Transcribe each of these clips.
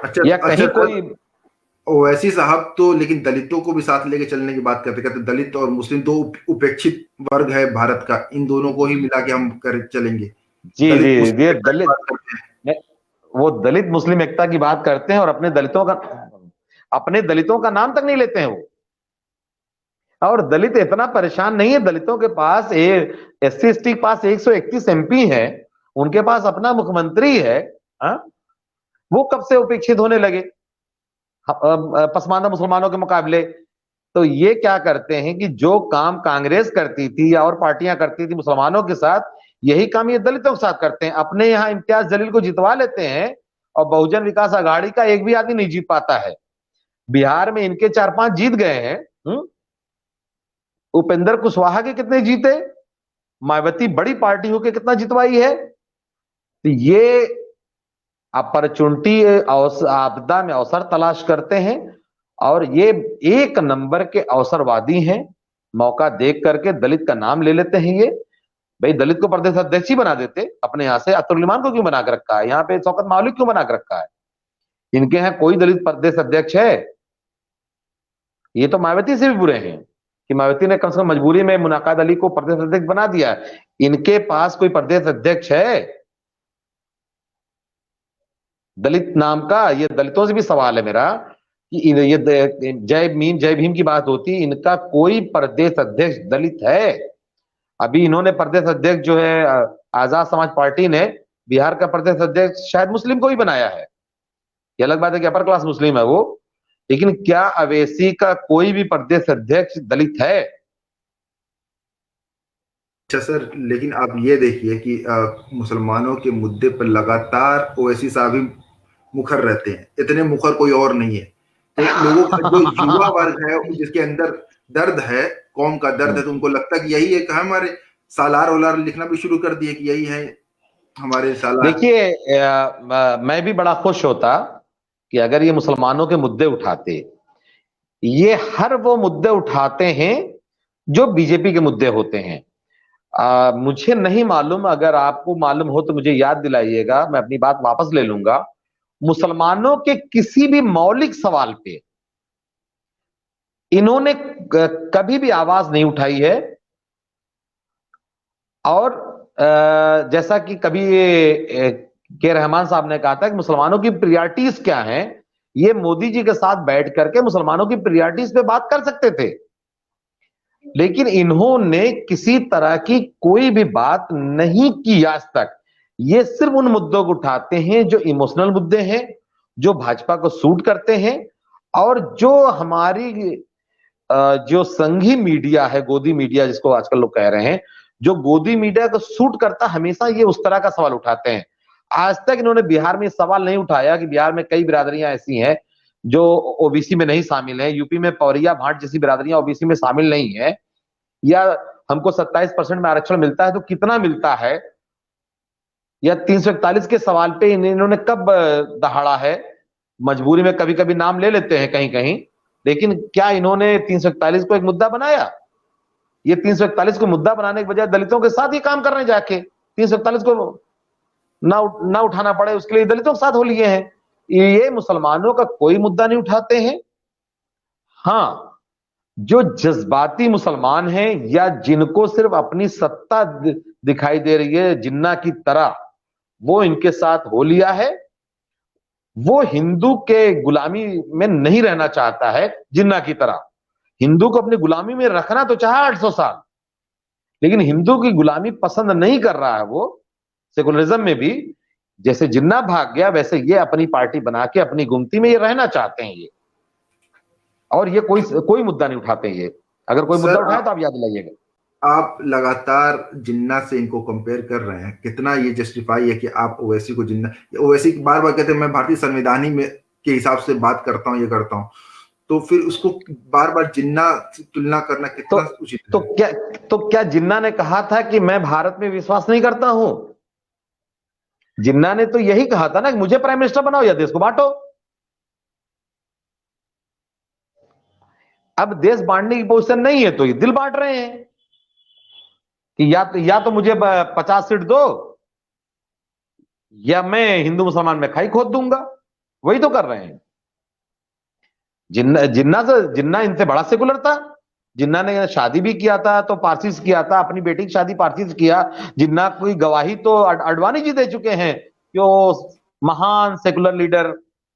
अच्छा या अच्छा कहीं सर, कोई। ओवैसी साहब तो लेकिन दलितों को भी साथ लेके चलने की बात करते कहते दलित और मुस्लिम दो उपेक्षित वर्ग है भारत का, इन दोनों को ही मिला के हम कर चलेंगे। जी जी, दलित ये मुस्लिम की दलित, बात करते हैं। वो दलित मुस्लिम एकता की बात करते हैं और अपने दलितों का नाम तक नहीं लेते हैं वो। और दलित इतना परेशान नहीं है, दलितों के पास एससी एसटी के पास 131 एमपी है, उनके पास अपना मुख्यमंत्री है। हाँ? वो कब से उपेक्षित होने लगे पसमानदा मुसलमानों के मुकाबले? तो ये क्या करते हैं कि जो काम कांग्रेस करती थी या और पार्टियां करती थी मुसलमानों के साथ, यही काम ये दलितों के साथ करते हैं। अपने यहां इम्तियाज जलील को जितवा लेते हैं और बहुजन विकास आघाड़ी का एक भी आदमी नहीं जीत पाता है। बिहार में इनके 4-5 जीत गए हैं। उपेंद्र कुशवाहा के कितने जीते? मायावती बड़ी पार्टी होकर कितना जितवाई है? तो ये अपॉर्चुनिटी, आपदा में अवसर तलाश करते हैं और ये एक नंबर के अवसरवादी हैं। मौका देख करके दलित का नाम ले लेते हैं ये। भाई दलित को प्रदेश अध्यक्ष ही बना देते अपने यहां से, अतुल इमान को क्यों बना के रखा है यहाँ पे, शौकत मालिक क्यों बना के रखा है? इनके यहाँ कोई दलित प्रदेश अध्यक्ष है? ये तो मायावती से भी बुरे हैं कि मायावती ने कम से कम मजबूरी में मुनाकात अली को प्रदेश अध्यक्ष बना दिया। इनके पास कोई प्रदेश अध्यक्ष है दलित नाम का? ये दलितों से भी सवाल है मेरा कि ये जय भीम की बात होती, इनका कोई प्रदेश अध्यक्ष दलित है? अभी इन्होंने प्रदेश अध्यक्ष जो है आजाद समाज पार्टी ने बिहार का प्रदेश अध्यक्ष शायद मुस्लिम को ही बनाया है। ये अलग बात है कि अपर क्लास मुस्लिम है वो, लेकिन क्या अवेसी का कोई भी प्रदेश अध्यक्ष दलित है? अच्छा सर, लेकिन आप ये देखिए कि मुसलमानों के मुद्दे पर लगातार ओवैसी साहब ही मुखर रहते हैं, इतने मुखर कोई और नहीं है। तो लोगों का जो युवा वर्ग है जिसके अंदर दर्द है, कौम का दर्द है, तो उनको लगता है कि यही एक हमारे सालार वलार लिखना भी शुरू कर दिए कि यही है हमारे सालार। देखिए, मैं भी बड़ा खुश होता कि अगर ये मुसलमानों के मुद्दे उठाते। ये हर वो मुद्दे उठाते हैं जो बीजेपी के मुद्दे होते हैं। मुझे नहीं मालूम, अगर आपको मालूम हो तो मुझे याद दिलाइएगा, मैं अपनी बात वापस ले लूंगा। मुसलमानों के किसी भी मौलिक सवाल पे इन्होंने कभी भी आवाज नहीं उठाई है। और जैसा कि कभी के रहमान साहब ने कहा था कि मुसलमानों की प्रियरिटीज क्या हैं, ये मोदी जी के साथ बैठ करके मुसलमानों की प्रियरिटीज पे बात कर सकते थे। लेकिन इन्होंने किसी तरह की कोई भी बात नहीं की आज तक। ये सिर्फ उन मुद्दों को उठाते हैं जो इमोशनल मुद्दे हैं, जो भाजपा को सूट करते हैं, और जो हमारी जो संघी मीडिया है, गोदी मीडिया जिसको आजकल लोग कह रहे हैं, जो गोदी मीडिया को सूट करता, हमेशा ये उस तरह का सवाल उठाते हैं। आज तक इन्होंने बिहार में सवाल नहीं उठाया कि बिहार में कई बिरादरियां ऐसी हैं जो ओबीसी में नहीं शामिल है, यूपी में पौरिया भाट जैसी बिरादरियां ओबीसी में शामिल नहीं है, या हमको 27% में आरक्षण मिलता है तो कितना मिलता है, या 341 के सवाल पे इन्होंने कब दहाड़ा है। मजबूरी में कभी कभी नाम ले लेते हैं कहीं कहीं, लेकिन क्या इन्होंने 341 को एक मुद्दा बनाया? ये 341 को मुद्दा बनाने के बजाय दलितों के साथ ही काम करने जाके 341 को ना उठाना पड़े, उसके लिए दलितों के साथ हो लिए हैं। ये मुसलमानों का कोई मुद्दा नहीं उठाते हैं। हाँ, जो जज्बाती मुसलमान हैं या जिनको सिर्फ अपनी सत्ता दिखाई दे रही है जिन्ना की तरह, वो इनके साथ हो लिया है। वो हिंदू के गुलामी में नहीं रहना चाहता है जिन्ना की तरह। हिंदू को अपनी गुलामी में रखना तो चाहे 800 साल, लेकिन हिंदू की गुलामी पसंद नहीं कर रहा है वो। सेकुलरिज्म में भी जैसे जिन्ना भाग गया, वैसे ये अपनी पार्टी बना के अपनी गुमती में ये रहना चाहते हैं ये। और ये कोई कोई मुद्दा नहीं उठाते ये। अगर कोई मुद्दा सर उठाए तो आप याद दिलाइएगा। आप लगातार जिन्ना से इनको कंपेयर कर रहे हैं, कितना ये जस्टिफाई है कि आप ओवैसी को जिन्ना, ओवैसी बार बार कहते हैं मैं भारतीय संविधान ही में के हिसाब से बात करता हूं, ये करता हूं, तो फिर उसको बार बार जिन्ना से तुलना करना तो कितना उचित तो है? क्या तो क्या जिन्ना ने कहा था कि मैं भारत में विश्वास नहीं करता हूं? जिन्ना ने तो यही कहा था ना कि मुझे प्राइम मिनिस्टर बनाओ या देश को बांटो। अब देश बांटने की पोजीशन नहीं है तो ये दिल बांट रहे हैं कि या तो मुझे 50 सीट दो, या मैं हिंदू मुसलमान में खाई खोद दूंगा। वही तो कर रहे हैं। जिन्ना इनसे बड़ा सेकुलर था। जिन्ना ने शादी भी किया था तो पारसी से किया था, अपनी बेटी की शादी पारसी से किया। जिन्ना की गवाही तो अडवाणी जी दे चुके हैं कि वो महान सेकुलर लीडर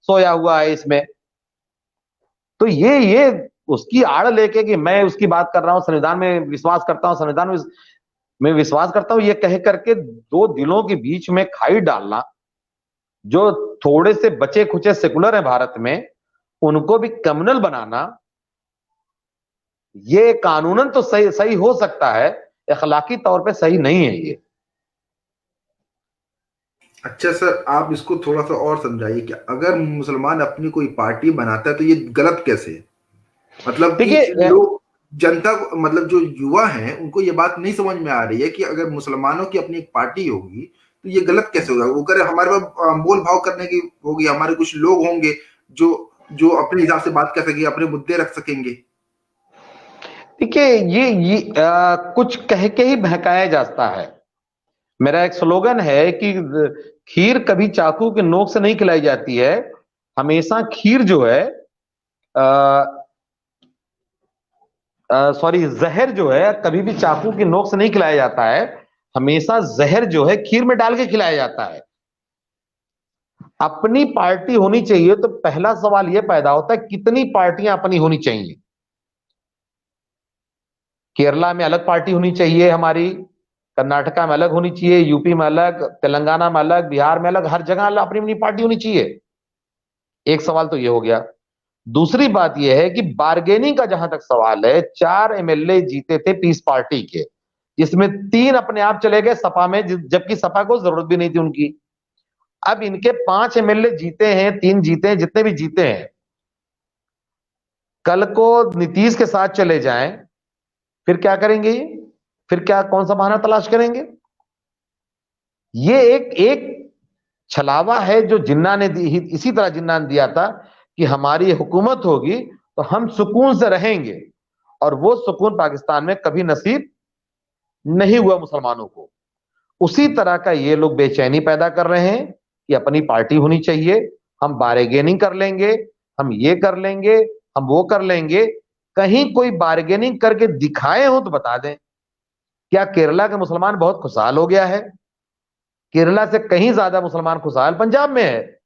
सोया हुआ है इसमें। तो ये उसकी आड़ लेके कि मैं उसकी बात कर रहा हूं, संविधान में विश्वास करता हूं, में विश्वास करता हूं, ये कह करके दो दिलों के बीच में खाई डालना, जो थोड़े से बचे खुचे सेकुलर है भारत में, उनको भी कम्युनल बनाना, ये कानूनन तो सही सही हो सकता है, अखलाकी तौर पे सही नहीं है ये। अच्छा सर, आप इसको थोड़ा सा और समझाइए कि अगर मुसलमान अपनी कोई पार्टी बनाता है तो ये गलत कैसे है? मतलब कि देखिए, लोग, जनता मतलब जो युवा हैं उनको ये बात नहीं समझ में आ रही है कि अगर मुसलमानों की अपनी एक पार्टी होगी तो ये गलत कैसे होगा? वो करे हमारे पास मोल भाव करने की होगी, हमारे कुछ लोग होंगे जो जो अपने हिसाब से बात कर सकेंगे, अपने मुद्दे रख सकेंगे। देखिए, कुछ कह के ही बहकाया जाता है। मेरा एक स्लोगन है कि खीर कभी चाकू के नोक से नहीं खिलाई जाती है। हमेशा खीर जो है, सॉरी, जहर जो है कभी भी चाकू की नोक से नहीं खिलाया जाता है। हमेशा जहर जो है खीर में डाल के खिलाया जाता है। अपनी पार्टी होनी चाहिए तो पहला सवाल यह पैदा होता है कितनी पार्टियां अपनी होनी चाहिए। केरला में अलग पार्टी होनी चाहिए हमारी, कर्नाटका में अलग होनी चाहिए, यूपी में अलग, तेलंगाना में अलग, बिहार में अलग, हर जगह अपनी अपनी पार्टी होनी चाहिए। एक सवाल तो ये हो गया। दूसरी बात यह है कि बार्गेनिंग का जहां तक सवाल है, 4 एमएलए जीते थे पीस पार्टी के, जिसमें 3 अपने आप चले गए सपा में, जबकि सपा को जरूरत भी नहीं थी उनकी। अब इनके 5 एमएलए जीते हैं, 3 जीते हैं, जितने भी जीते हैं, कल को नीतीश के साथ चले जाएं, फिर क्या करेंगे ये? फिर क्या, कौन सा बहाना तलाश करेंगे? ये एक एक छलावा है जो जिन्ना ने इसी तरह जिन्ना ने दिया था कि हमारी हुकूमत होगी तो हम सुकून से रहेंगे, और वो सुकून पाकिस्तान में कभी नसीब नहीं हुआ मुसलमानों को। उसी तरह का ये लोग बेचैनी पैदा कर रहे हैं कि अपनी पार्टी होनी चाहिए, हम बार्गेनिंग कर लेंगे, हम ये कर लेंगे, हम वो कर लेंगे। कहीं कोई बार्गेनिंग करके दिखाए हो तो बता दें। क्या केरला का मुसलमान बहुत खुशहाल हो गया है? केरला से कहीं ज्यादा मुसलमान खुशहाल पंजाब में है।